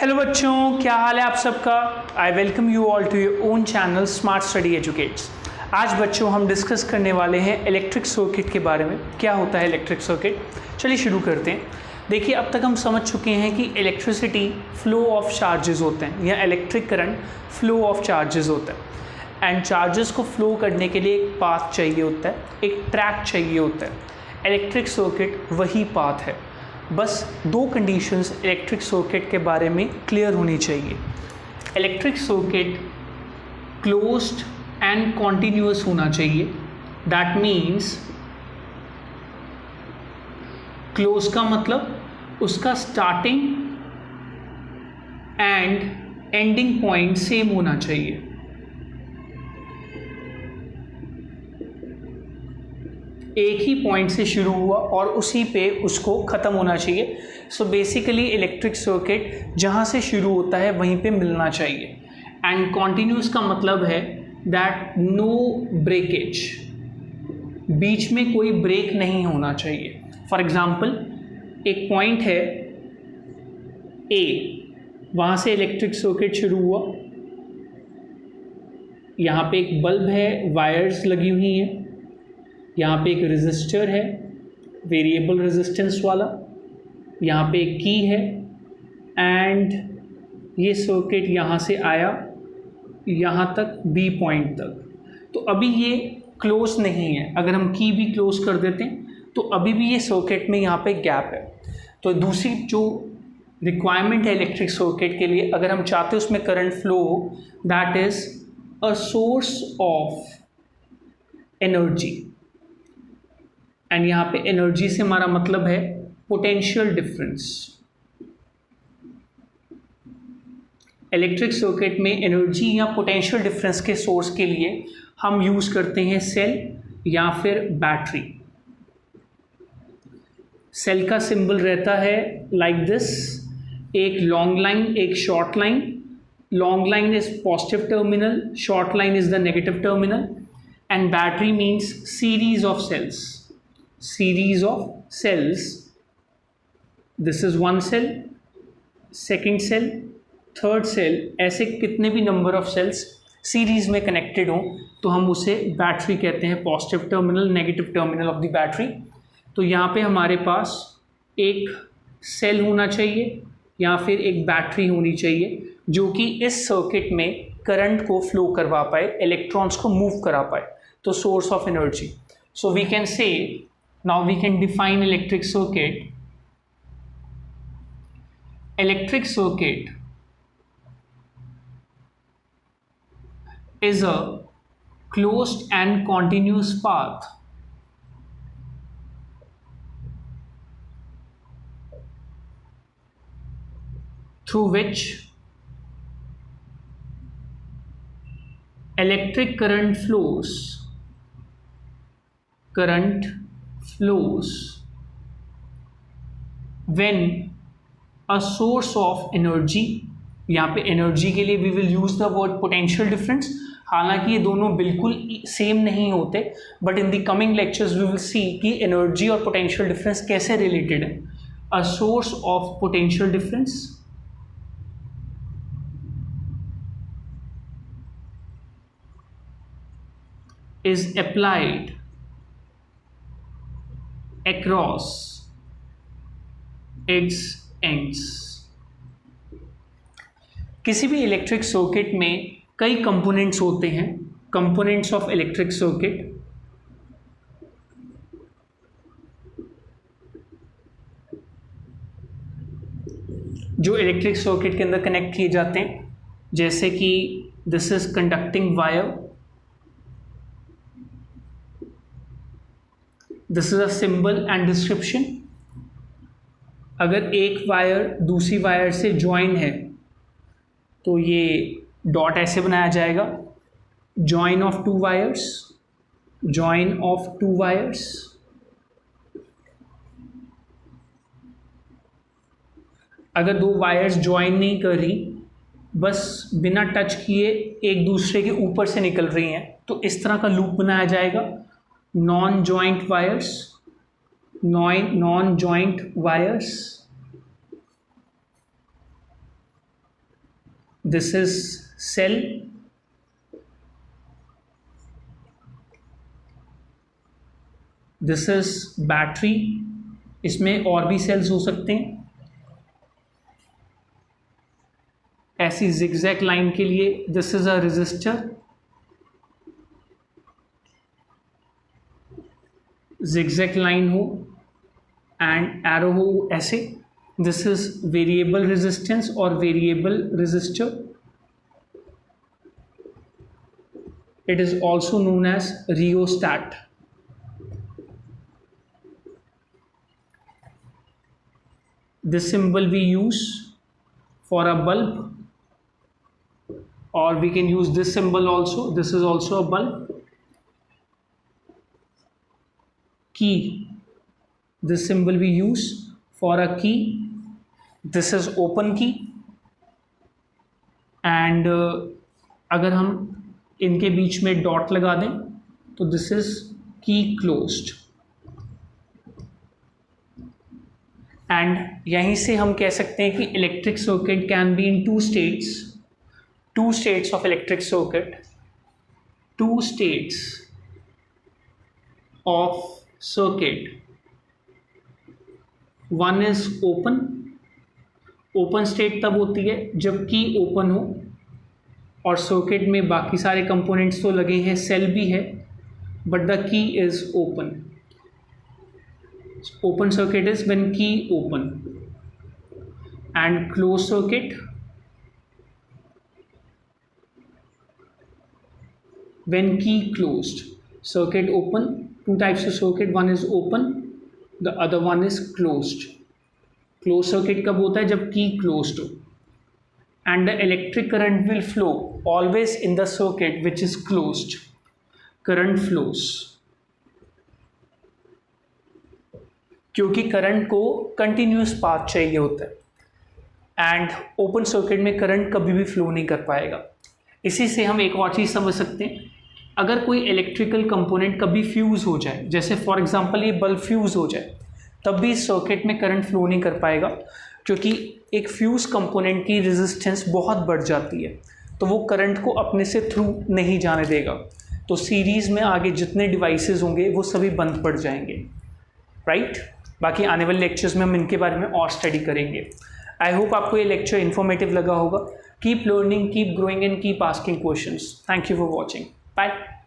Hello बच्चों, क्या हाल है आप सबका। I welcome you all to your own channel smart study educates. आज बच्चों हम डिस्कस करने वाले हैं इलेक्ट्रिक सर्किट के बारे में। क्या होता है इलेक्ट्रिक सर्किट, चलिए शुरू करते हैं। देखिए, अब तक हम समझ चुके हैं कि इलेक्ट्रिसिटी फ्लो ऑफ चार्जेस होते हैं या electric current flow of charges होता है। एंड चार्जेस को फ्लो करने के लिए एक पाथ चाहिए होता है, एक ट्रैक चाहिए होता है। इलेक्ट्रिक सर्किट वही पाथ है। बस दो कंडीशंस इलेक्ट्रिक सर्किट के बारे में क्लियर होनी चाहिए। Electric circuit closed end continuous होना चाहिए। दैट मीन्स क्लोज का मतलब उसका starting and ending point same होना चाहिए। एक ही पॉइंट से शुरू हुआ और उसी पे उसको ख़त्म होना चाहिए। सो बेसिकली इलेक्ट्रिक सर्किट जहाँ से शुरू होता है वहीं पे मिलना चाहिए। एंड कॉन्टिन्यूस का मतलब है दैट नो ब्रेकेज, बीच में कोई ब्रेक नहीं होना चाहिए। फॉर एग्जांपल, एक पॉइंट है ए, वहाँ से इलेक्ट्रिक सर्किट शुरू हुआ। यहाँ पे एक बल्ब है, वायर्स लगी हुई हैं, यहाँ पे एक रेजिस्टर है वेरिएबल रेजिस्टेंस वाला, यहाँ पे एक की है एंड ये सर्किट यहाँ से आया यहाँ तक बी पॉइंट तक। तो अभी ये क्लोज नहीं है। अगर हम की भी क्लोज कर देते हैं तो अभी भी ये सर्किट में यहाँ पे गैप है। तो दूसरी जो रिक्वायरमेंट है इलेक्ट्रिक सर्किट के लिए, अगर हम चाहते हैं उसमें करंट फ्लो हो, that is a source of energy. And यहाँ पे एनर्जी से हमारा मतलब है पोटेंशियल डिफरेंस। इलेक्ट्रिक सर्किट में एनर्जी या पोटेंशियल डिफरेंस के सोर्स के लिए हम यूज़ करते हैं सेल या फिर बैटरी। सेल का सिंबल रहता है लाइक दिस, एक लॉन्ग लाइन, एक short line. Long line is positive terminal, short line is the negative terminal. And battery means series of cells. Series of cells. This is one cell, second cell, third cell। ऐसे कितने भी number of sales series में connected हों तो हम उसे battery कहते हैं। Positive terminal, negative terminal of the battery. तो यहाँ पे हमारे पास एक सेल होना चाहिए या फिर एक बैटरी होनी चाहिए जो कि इस सर्किट में करंट को फ्लो करवा पाए, इलेक्ट्रॉन्स को मूव करा पाए। तो source of energy. So we can say, now we can define electric circuit. Electric circuit is a closed and continuous path through which electric current flows when a source of energy। यहाँ पे energy के लिए we will use the word potential difference। हालांकि ये दोनों बिल्कुल same नहीं होते, but in the coming lectures we will see कि एनर्जी और पोटेंशियल डिफरेंस कैसे रिलेटेड है। A source of potential difference is applied across its ends। किसी भी इलेक्ट्रिक सर्किट में कई कंपोनेंट्स होते हैं। कंपोनेंट्स ऑफ इलेक्ट्रिक सर्किट, जो इलेक्ट्रिक सर्किट के अंदर कनेक्ट किए जाते हैं, जैसे कि this is conducting wire, this is a symbol and description. अगर एक वायर दूसरी वायर से ज्वाइन है तो ये डॉट ऐसे बनाया जाएगा, join of to wires, join of to wires. अगर दो वायर्स ज्वाइन नहीं कर रही, बस बिना टच किए एक दूसरे के ऊपर से निकल रही हैं, तो इस तरह का लूप बनाया जाएगा। Non joint wires, non joint wires. This is cell, this is battery, इसमें और भी सेल्स हो सकते हैं। ऐसी जिगजैग लाइन के लिए this is a resistor, zigzag line हो एंड एरो हो ऐसे, दिस इज वेरिएबल रेजिस्टेंस और variable resistor. It is also known as rheostat. This symbol we use for a bulb, or we can use this symbol also. This is also a bulb. Key, this symbol we use for a key. This is open key. And अगर हम इनके बीच में dot लगा दें तो this is key closed. And यहीं से हम कह सकते हैं कि electric circuit can be in two states of electric circuit, two states of circuit. One is open state तब होती है जब की ओपन हो और सर्किट में बाकी सारे कंपोनेंट्स तो लगे हैं, सेल भी है, but the key is open. Open circuit is when key open, and closed circuit when key closed. Circuit open, two types of circuit, one is open, the other one is closed. Closed circuit कब होता है? जब key closed हो, and the electric current will flow always in the circuit which is closed. Current flows क्योंकि current को continuous path चाहिए होता है एंड ओपन सर्किट में करंट कभी भी फ्लो नहीं कर पाएगा। इसी से हम एक और चीज़ समझ सकते हैं, अगर कोई इलेक्ट्रिकल कंपोनेंट कभी फ्यूज़ हो जाए, जैसे फॉर एग्जांपल ये बल्ब फ्यूज़ हो जाए, तब भी सर्किट में करंट फ्लो नहीं कर पाएगा क्योंकि एक फ्यूज़ कंपोनेंट की रेजिस्टेंस बहुत बढ़ जाती है, तो वो करंट को अपने से थ्रू नहीं जाने देगा। तो सीरीज़ में आगे जितने डिवाइसेस होंगे वो सभी बंद पड़ जाएंगे, राइट। बाकी आने वाले लेक्चर्स में हम इनके बारे में और स्टडी करेंगे। आई होप आपको ये लेक्चर इन्फॉर्मेटिव लगा होगा। Keep learning, keep growing and keep asking questions. Thank you for watching. Bye.